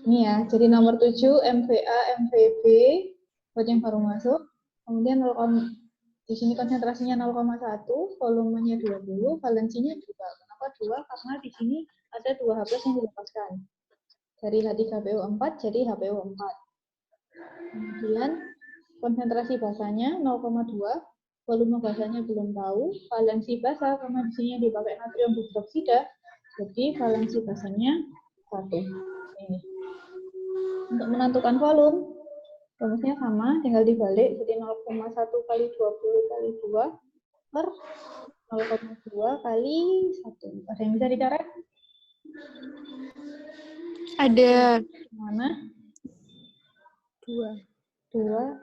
Ini ya, jadi nomor 7 MVA, MVB buat yang baru masuk. Kemudian di sini konsentrasinya 0,1, volumenya 20, valensinya 2. Kenapa 2? Karena di sini ada 2 H+ yang dilepaskan. Dari H3PO4 jadi HPO4. Kemudian konsentrasi basanya 0,2, volume basanya belum tahu, valensi basa karena di sini dipakai natrium hidroksida, jadi valensi basanya 1. Ini. Untuk menentukan volume, rumusnya sama, tinggal dibalik, jadi 0,1 kali 20 kali 2 per 0,2 kali 1. Ada yang bisa dicoret? Ada. Mana? 2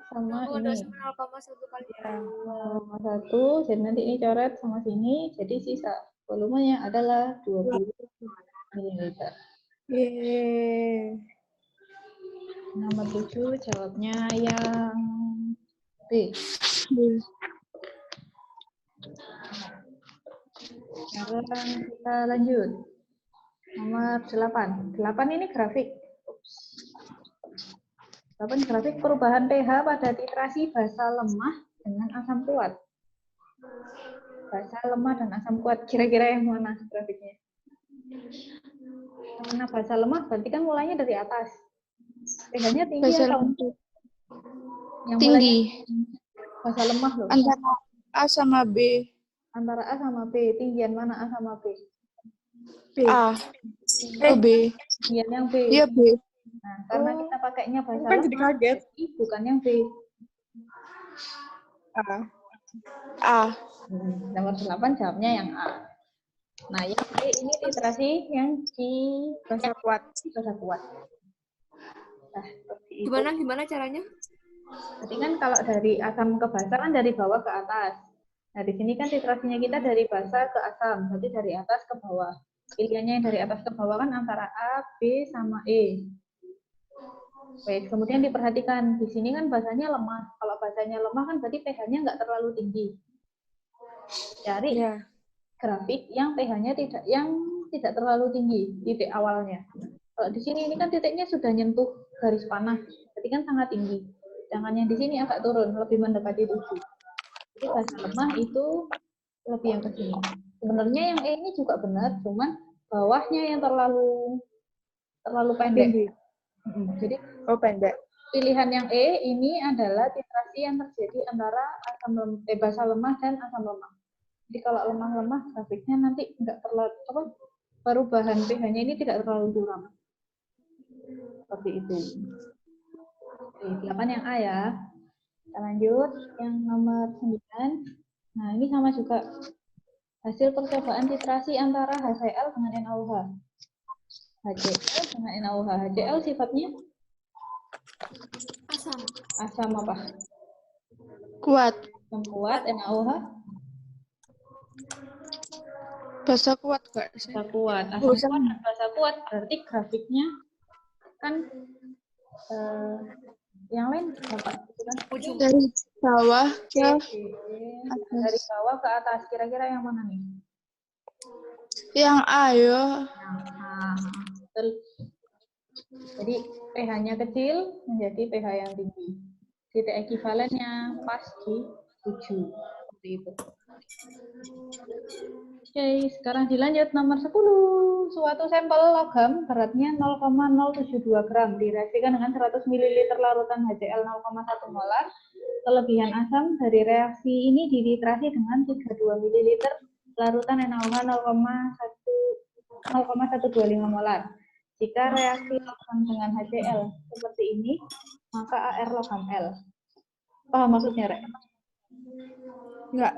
sama ini. 0,1 kali. Ya, 0,1, jadi nanti ini coret sama sini, jadi sisa volumenya adalah 20 ml. Yeay. Nomor 7 jawabnya yang B. Sekarang kita lanjut. Nomor 8. 8 ini grafik. 8 grafik perubahan pH pada titrasi basa lemah dengan asam kuat. Basa lemah dan asam kuat. Kira-kira yang mana grafiknya? Karena basa lemah berarti kan mulainya dari atas. pH-nya tinggi atau yang tinggi? Basa lemah loh. Antara A sama B. Antara A sama B. Tinggian mana A sama B? B. A. B. Tinggian yang B. Iya, B. Nah, karena kita pakainya basa Kan lemah, jadi kaget. bukan yang B. A. Nomor 8 jawabnya yang A. Nah, yang B ini titrasi yang di Basa kuat. basa kuat. Nah, Gimana caranya? berarti kan kalau dari asam ke basa kan dari bawah ke atas. Nah, di sini kan titrasinya kita dari basa ke asam, berarti dari atas ke bawah. Pilihannya yang dari atas ke bawah kan antara A, B, sama E. Baik, kemudian diperhatikan, di sini kan basanya lemah. Kalau basanya lemah kan berarti pH-nya nggak terlalu tinggi. Cari grafik yang pH-nya tidak terlalu tinggi, titik awalnya. Kalau di sini ini kan titiknya sudah nyentuh garis panah, berarti kan sangat tinggi. Sedangkan yang di sini agak turun, lebih mendekati 7. Jadi basa lemah itu lebih yang ke sini. Sebenarnya yang E ini juga benar, cuman bawahnya yang terlalu pendek. Tinggi. Jadi pendek. pilihan yang E ini adalah titrasi yang terjadi antara basa lemah dan asam lemah. Jadi kalau lemah-lemah grafiknya nanti enggak terlalu perubahan pH-nya ini tidak terlalu curam. Seperti itu. Oke, 8 yang A ya. Kita lanjut yang nomor 9. Nah, ini sama juga. Hasil percobaan titrasi antara HCl dengan NaOH. HCl dengan NaOH. HCl sifatnya asam apa? Kuat. Asam kuat. NaOH Basa kuat gak sih? basa kuat. Asam kuat dan basa kuat berarti grafiknya kan yang lain apa? Dari bawah ke dari bawah ke atas. Kira-kira yang mana nih? yang A ya. Yang A. Betul. Jadi pH-nya kecil menjadi pH yang tinggi. Titik ekivalennya pas di 7. Seperti itu. Oke, sekarang dilanjut nomor 10. Suatu sampel logam beratnya 0,072 gram direaksikan dengan 100 ml larutan HCl 0,1 molar. Kelebihan asam dari reaksi ini dititrasi dengan 32 ml larutan NaOH 0,125 molar. Jika reaksi logam dengan HCl seperti ini, maka AR logam L. Paham maksudnya, Rek? Enggak,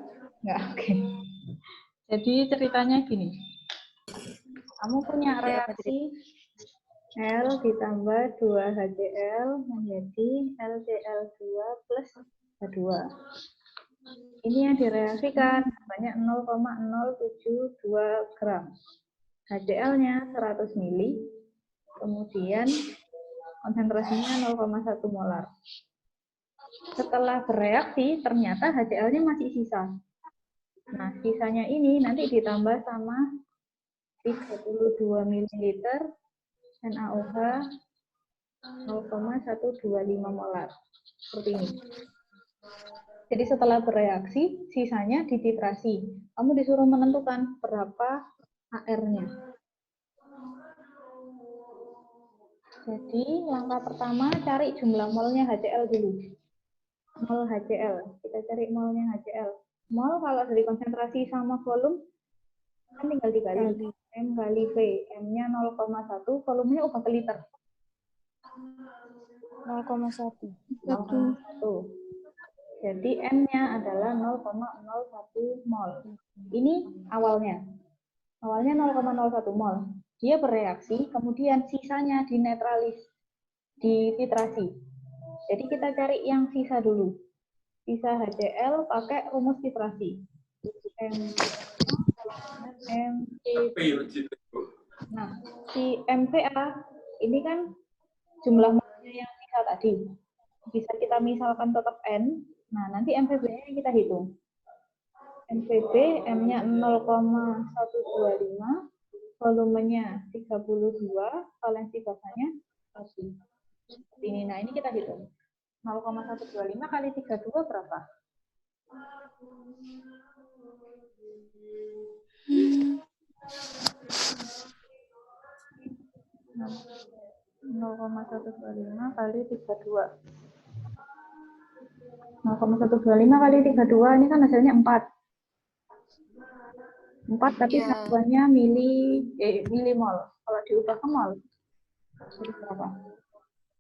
oke. Jadi ceritanya gini. Kamu punya reaksi L ditambah 2 HCl menjadi LCl2 plus H2. Ini yang direaksikan banyak 0,072 gram. HCl-nya 100 ml, kemudian konsentrasinya 0,1 molar. Setelah bereaksi, ternyata HCl-nya masih sisa. Nah, sisanya ini nanti ditambah sama 32 ml NaOH 0,125 molar. Seperti ini. Jadi setelah bereaksi, sisanya dititrasi. Kamu disuruh menentukan berapa AR-nya. Jadi langkah pertama cari jumlah molnya HCl dulu. Mol HCl. Kita cari molnya HCl. Mol kalau dari konsentrasi sama volume kan tinggal dikali. M kali V. M-nya 0,1, volumenya ubah ke liter. 0,1. 0,1. Jadi M-nya adalah 0,01 mol. Ini awalnya. Awalnya 0,01 mol. Dia bereaksi, kemudian sisanya dinetralis, dititrasi. Jadi kita cari yang sisa dulu. Sisa HCl pakai rumus titrasi. Nah, si MVA ini kan jumlah molnya yang sisa tadi. Bisa kita misalkan tetap N. Nah, nanti MVB-nya kita hitung. MVB, M-nya 0,125, volumenya 32, valensi gasanya 1. Ini, nah ini kita hitung. 0,125 kali 32 berapa? Nah, 0,125 kali 32. 0,125 kali 32 ini kan hasilnya 4. 4 tapi satuannya milimol. Kalau diubah ke mol, jadi berapa?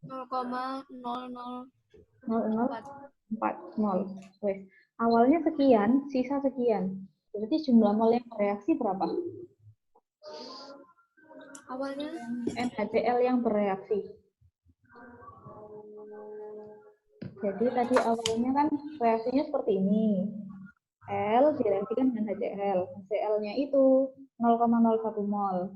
0,004 mol. Wes. Awalnya sekian, sisa sekian. Berarti jumlah mol yang bereaksi berapa? Awalnya NaCl yang bereaksi. Jadi tadi awalnya kan reaksinya seperti ini. L direaksikan dengan HCl. HCl-nya itu 0,01 mol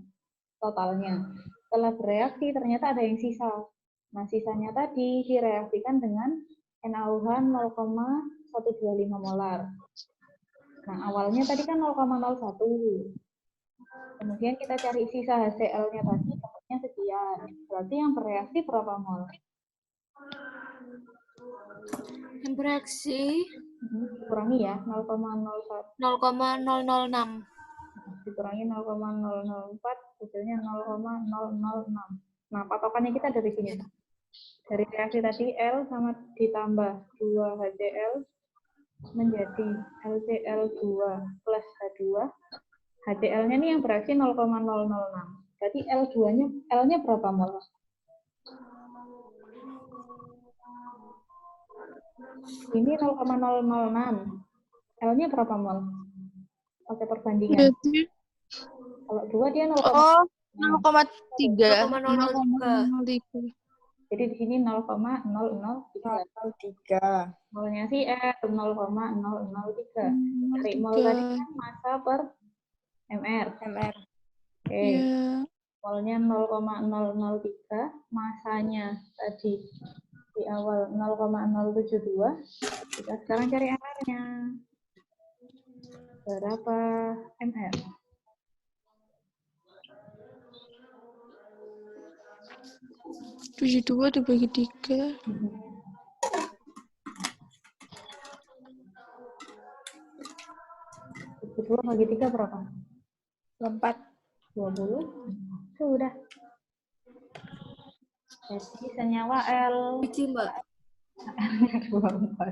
totalnya. Setelah bereaksi ternyata ada yang sisa. Nah, sisanya tadi direaksikan dengan NaOH 0,125 molar. Nah, awalnya tadi kan 0,01. Kemudian kita cari sisa HCl-nya tadi, dapatnya sekian. Berarti yang bereaksi berapa mol? yang bereaksi Dikurangi ya, 0,01. 0,006. Dikurangi 0,004, hasilnya 0,006. Nah, patokannya kita dari sini. Dari reaksi tadi, L sama ditambah 2 HCl menjadi LCl2 plus H2. HCl-nya nih yang bereaksi 0,006. Jadi L2-nya, L-nya berapa mol? Ini 0,006. L-nya berapa mol? Pakai perbandingan. Berarti Kalau 2 dia 0,0. oh 0,3. 0,003. Jadi di sini 0,003. Molnya si R 0,003. Cari mol tadi kan massa per mr. Oke. Ya. Molnya 0,003, massanya tadi di awal 0,072. Kita sekarang cari mr-nya. Berapa mr? 72 dibagi 3. 72 bagi 3 berapa? 4. 20. Sudah. Jadi senyawa L. Biji, Mbak. 24.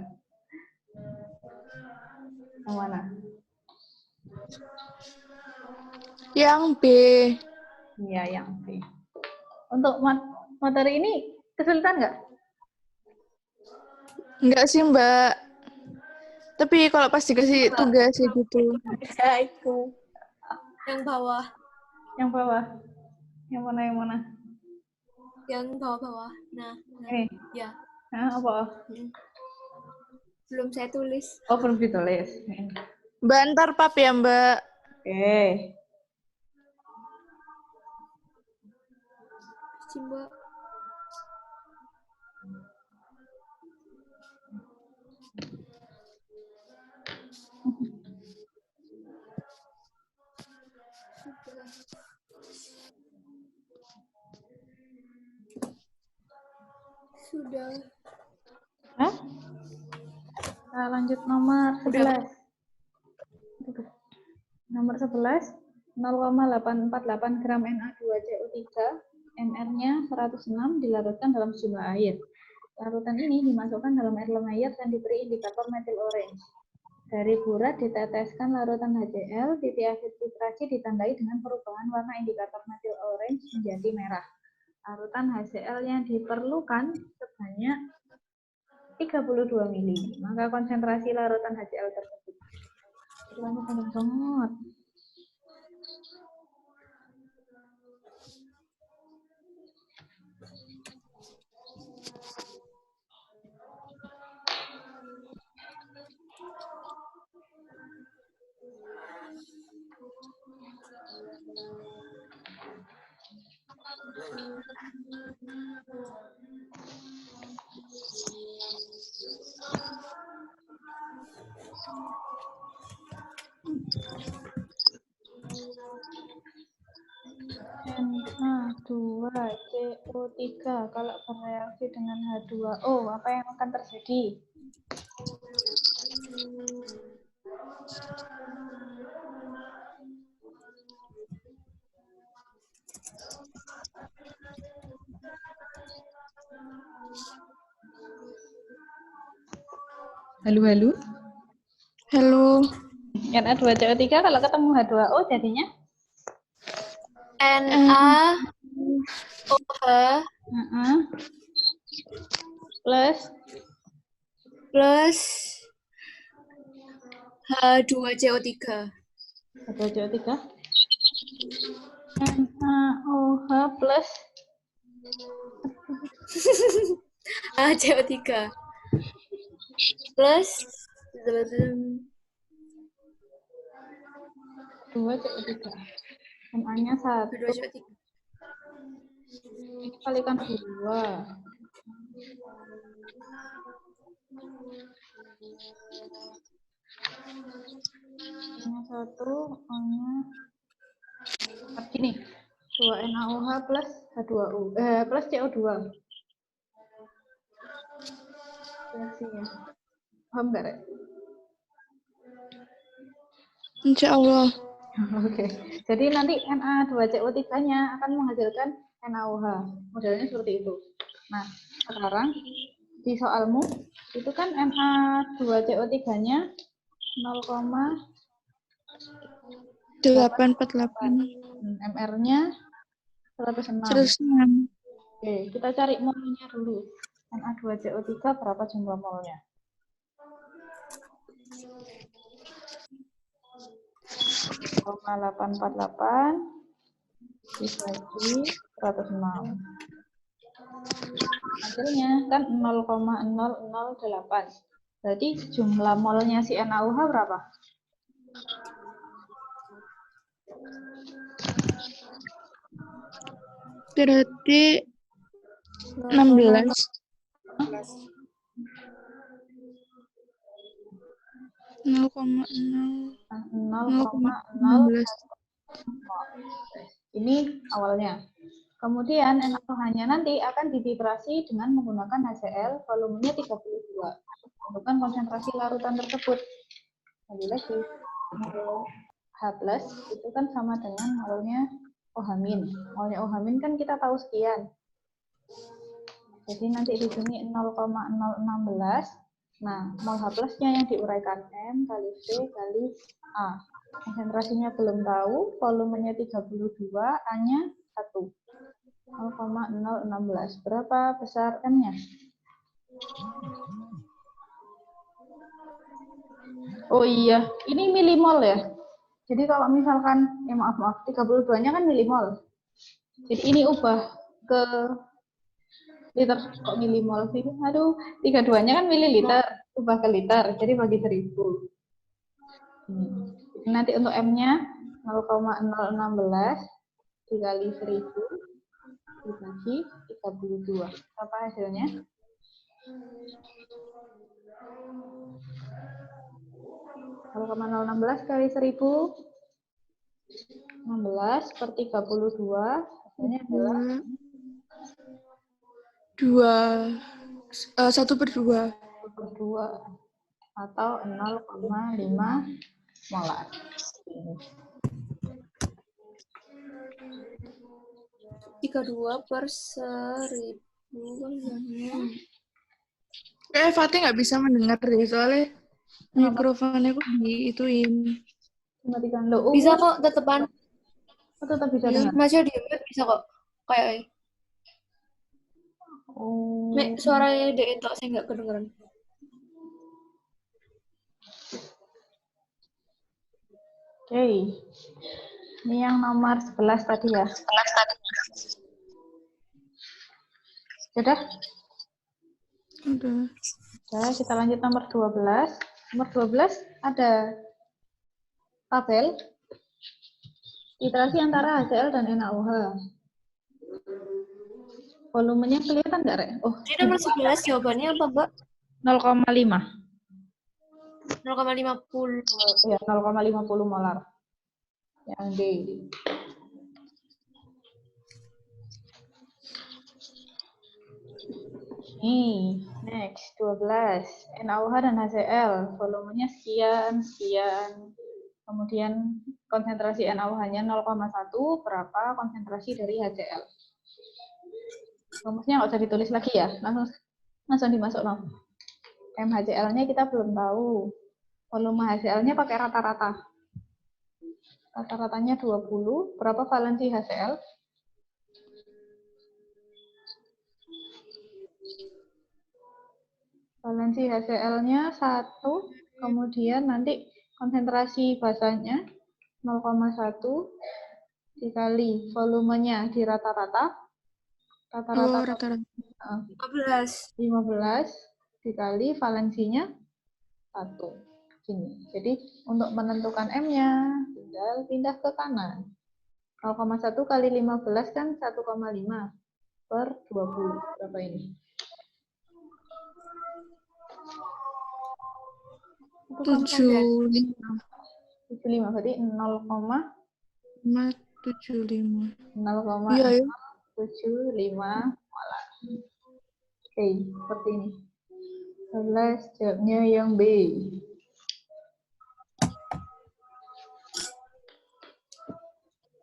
Yang mana? Yang B. Iya, yang B. Untuk materi ini kesulitan nggak? Enggak sih, Mbak. Tapi kalau pas dikasih tugas ya gitu. Ya, itu. Yang bawah. Yang bawah. Yang mana, yang mana? Yang bawah-bawah. Nah, Ini. ya. Nah, apa? Belum saya tulis. Oh, belum ditulis. Mbak, ntar pap ya, Mbak. Oke. Biji, Mbak. Sudah. Hah? Nah, lanjut nomor 11. Nomor 11, 0,848 gram Na2CO3, MR-nya 106 dilarutkan dalam sejumlah air. Larutan ini dimasukkan dalam air lumayan dan diberi indikator metil orange. Dari burat diteteskan larutan HCl, titik akhir titrasi ditandai dengan perubahan warna indikator metil orange menjadi merah. Larutan HCl yang diperlukan sebanyak 32 mili. Maka konsentrasi larutan HCl tersebut. Itu panjang banget. Na2CO3 kalau bereaksi dengan H2O, apa yang akan terjadi? Halo, halo. Halo. Na2CO3 kalau ketemu H2O jadinya? NaOH Plus plus H2CO3. H2CO3. NaOH plus HCO3 plus 2CO3. Na-nya 1. H2CO3. Dikalikan 2. Nya 1, O-nya gini. 2 NaOH plus H2O plus CO2. Reaksinya. Paham nggak, Rek? Insya Allah. Oke. Jadi nanti Na2CO3-nya akan menghasilkan NaOH. Modelnya seperti itu. Nah, sekarang di soalmu itu kan Na2CO3-nya 0,848. 848. MR-nya 106. 106. Oke, kita cari molnya dulu. Na2CO3 berapa jumlah molnya? Koma 848 dibagi 106. Hasilnya kan 0,008. Berarti jumlah molnya si NaOH berapa? Berarti 16. 0,16. Ini awalnya. Kemudian NaOH-nya nanti akan dititrasi dengan menggunakan HCl volumenya 32. Tentukan konsentrasi larutan tersebut. Lagi-lagi, mol H+ itu kan sama dengan molnya OH-. Molnya OH- kan kita tahu sekian. Jadi nanti di sini 0,016. Nah, mol H+-nya yang diuraikan M kali V kali A. Konsentrasinya belum tahu, volumenya 32, A-nya 1. 0,016. Berapa besar M-nya? Oh iya, ini milimol ya. Jadi kalau misalkan, ya maaf, 32-nya kan milimol. Jadi ini ubah ke liter, kok milimol sih? Aduh, 32-nya kan mililiter, ubah ke liter, jadi bagi 1000. Nanti untuk M-nya 0,016 dikali 1000 dibagi 32. Apa hasilnya? 0,016 kali 1000 16 per 32 hasilnya adalah 2. 1/2. 1/2 atau 0,5 molar. Ini. 32 per 1000 kan banyak. Fatih nggak bisa mendengar deh, soalnya Kenapa? mikrofonnya kok diituin. Matikan lo. Bisa kok tetepan. Tetap bisa Iya. dengar. Masih di mute bisa kok. Kayak Oh. Mek suaranya dek tok saya nggak kedengeran. Oke. Ini yang nomor 11 tadi ya. Sudah? Udah. Oke, kita lanjut nomor 12. Nomor 12 ada tabel iterasi antara HCl dan NaOH. Volumenya kelihatan nggak, Rek? Oh, Ini nomor 11 jawabannya apa, Mbak? 0,5. 0,50. Ya, 0,50 molar. Yang D. Nih, next 12. NaOH dan HCl, volumenya sekian, sekian. Kemudian konsentrasi NaOH-nya 0,1, berapa konsentrasi dari HCl. Rumusnya nggak usah ditulis lagi ya, langsung dimasuk no. MHCl-nya kita belum tahu. Volume HCl-nya pakai rata-rata. Rata-ratanya 20. Berapa valensi HCl? Valensi HCl-nya 1, kemudian nanti konsentrasi basanya 0,1 dikali volumenya di rata-rata. Oh, Rata-rata rata-rata. 15. dikali valensinya 1. Gini. Jadi untuk menentukan M-nya, tinggal pindah ke kanan. 0,1 kali 15 kan 1,5 per 20. Berapa ini? 75. 75, berarti 75. 0,75 Iya, ya. molar. Oke, seperti ini. 11 jawabnya yang B.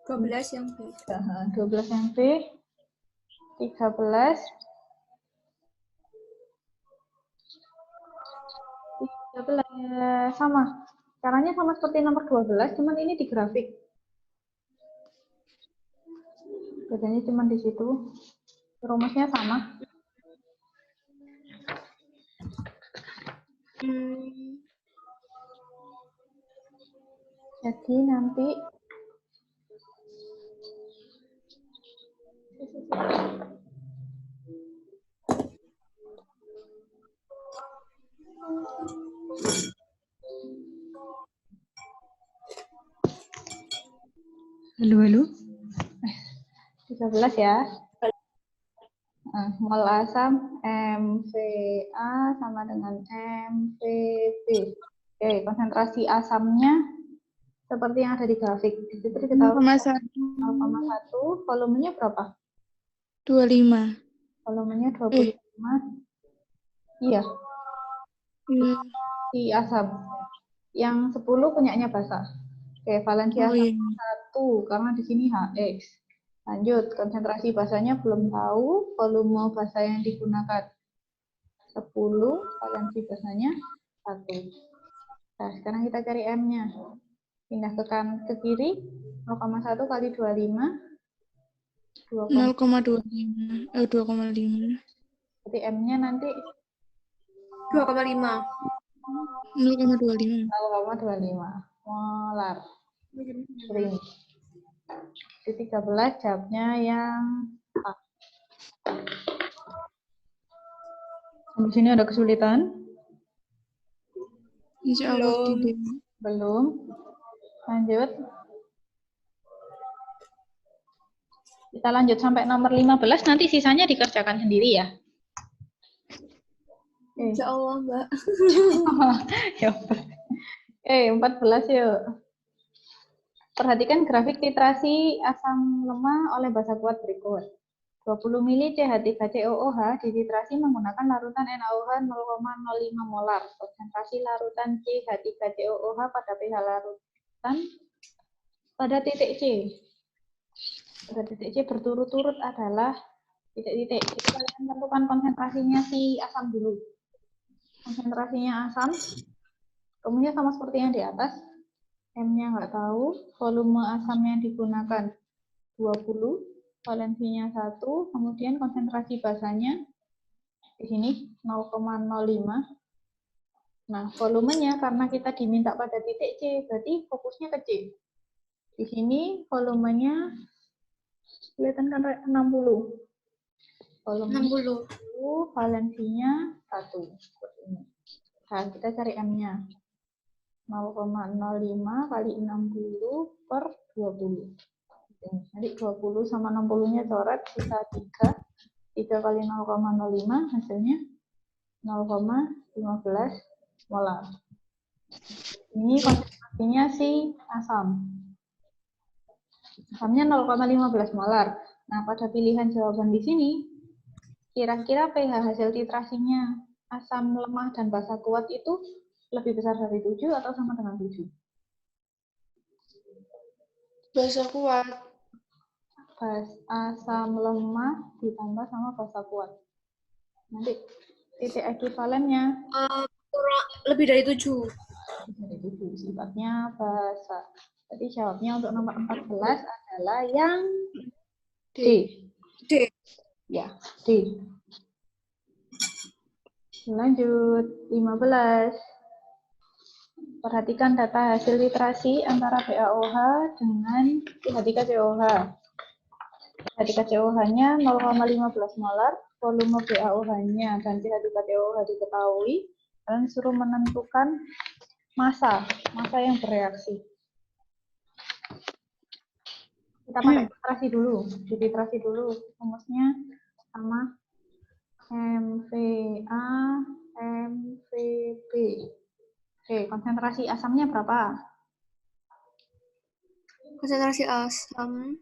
12 yang B. 12 yang B. 13. 13 sama. Caranya sama seperti nomor 12, cuman ini di grafik. Bedanya cuma di situ. Rumusnya sama. Jadi nanti halo. 13 ya. Mol asam MVA sama dengan MVB. Oke, konsentrasi asamnya seperti yang ada di grafik. Di situ diketahui 0,1, volumenya berapa? 25. Volumenya 25. Iya. Si asam. Yang 10 punyanya basa. Oke, valensi asam 1 karena di sini HX. Lanjut, konsentrasi basanya belum tahu, volume basa yang digunakan 10, valensi basanya 1. Nah, sekarang kita cari M-nya. Pindah ke kiri, 0,1 kali 25. 0,25. 2,5. Jadi M-nya nanti 2,5. 0,25. 0,25 molar. Seperti ini. Di 13 jawabnya yang A. Di sini ada kesulitan? Insya Allah tidak. Belum. Lanjut. Kita lanjut sampai nomor 15, nanti sisanya dikerjakan sendiri ya. Insya Allah, Mbak. Ya, 14 yuk. Perhatikan grafik titrasi asam lemah oleh basa kuat berikut. 20 mili CH3COOH dititrasi menggunakan larutan NaOH 0,05 molar. Konsentrasi larutan CH3COOH pada pH larutan pada titik C. Pada titik C berturut-turut adalah titik-titik. Jadi kalian tentukan konsentrasinya si asam dulu. Konsentrasinya asam, kemudian sama seperti yang di atas. M-nya nggak tahu, volume asam yang digunakan 20, valensinya 1, kemudian konsentrasi basanya di sini 0,05. Nah, volumenya karena kita diminta pada titik C, berarti fokusnya ke C. Di sini volumenya kelihatan kan 60. Volumenya 60, valensinya 1. Seperti ini. Nah, kita cari M-nya. 0,05 kali 60 per 20. Nanti 20 sama 60-nya coret, sisa 3. 3 kali 0,05 hasilnya 0,15 molar. Ini konsentrasinya si asam. Asamnya 0,15 molar. Nah, pada pilihan jawaban di sini, kira-kira pH hasil titrasinya asam lemah dan basa kuat itu lebih besar dari 7 atau sama dengan 7? Basa kuat. Asam lemah ditambah sama basa kuat. Nanti titik ekivalennya Kurang lebih dari 7. dari 7. Sifatnya basa. Jadi jawabnya untuk nomor 14 adalah yang D. D. Ya, D. Lanjut, 15. Perhatikan data hasil titrasi antara BaOH dengan CH3COOH. CH3COOH-nya 0,15 molar, volume BaOH-nya dan CH3COOH diketahui, dan disuruh menentukan massa yang bereaksi. Kita pakai titrasi dulu, dititrasi dulu, rumusnya sama MVA, MVB. Oke, konsentrasi asamnya berapa? Konsentrasi asam.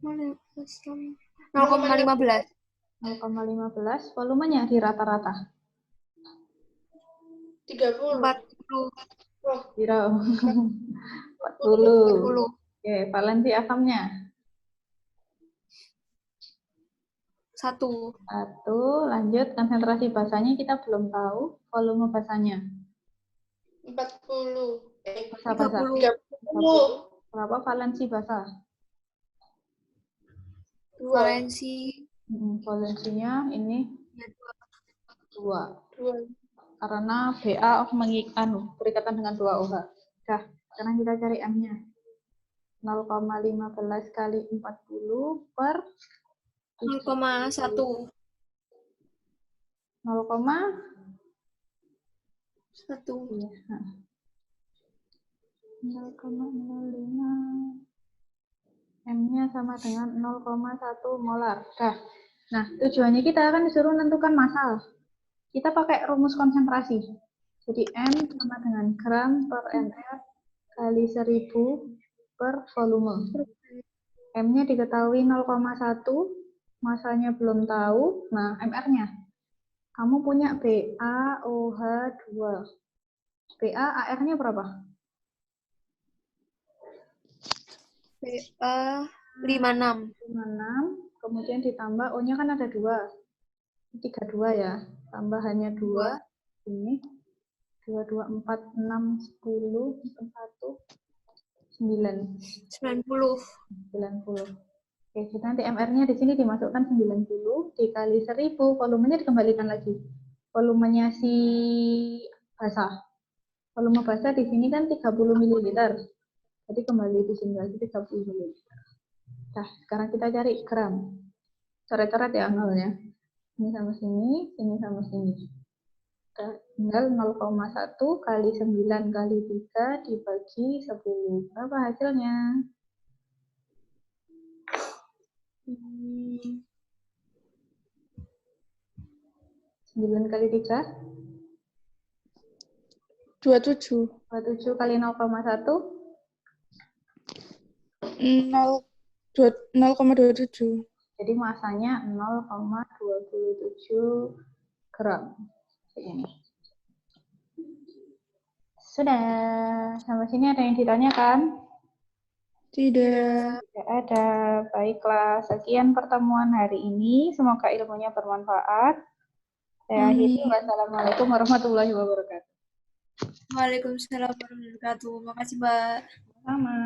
Mana asam? 0,15. 0,15, volumenya di rata-rata. 30. 40. Kira 40. Oke, valensi asamnya? 1. 1. Lanjut, konsentrasi basanya kita belum tahu. Volume basanya? 40. Basa-basa. 30. Berapa valensi basa? Valensi. Valensinya ini 2. 2. Karena Ba berikatan dengan 2 OH. Dah, sekarang kita cari M-nya. 0,15 kali 40 per 0,1. 1. 0,05. M-nya sama dengan 0,1 molar. Dah. Nah, tujuannya kita akan disuruh menentukan massa. Kita pakai rumus konsentrasi. Jadi M sama dengan gram per ml kali 1000 per volume. M-nya diketahui 0,1, massanya belum tahu. Nah, MR-nya. Kamu punya BaOH2. Ba, AR-nya berapa? Ba 56. 56, kemudian ditambah O-nya kan ada 2. 32 ya. Tambahannya 2. Ini 2, 2, 4, 6, 10, 1, 9. 90. 90. Oke, jadi nanti MR-nya di sini dimasukkan 90 dikali 1000, volumenya dikembalikan lagi. Volumenya si basa. Volume basa di sini kan 30 ml. Jadi kembali di sini lagi 30 ml. Nah, sekarang kita cari gram. Coret-coret ya nolnya. Ini sama sini, ini sama sini. Tinggal 0,1 kali 9 kali 3 dibagi 10. Berapa hasilnya? 9 kali 3? 27. 27 kali 0,1? 0,1. 0,27. Jadi masanya 0,27 gram. Kayak ini. Sudah. Sampai sini ada yang ditanyakan? Tidak. Tidak ada. Baiklah, sekian pertemuan hari ini. Semoga ilmunya bermanfaat. Saya akhiri. Amin. Wassalamualaikum warahmatullahi wabarakatuh. Waalaikumsalam warahmatullahi wabarakatuh. Makasih, Mbak. Sama.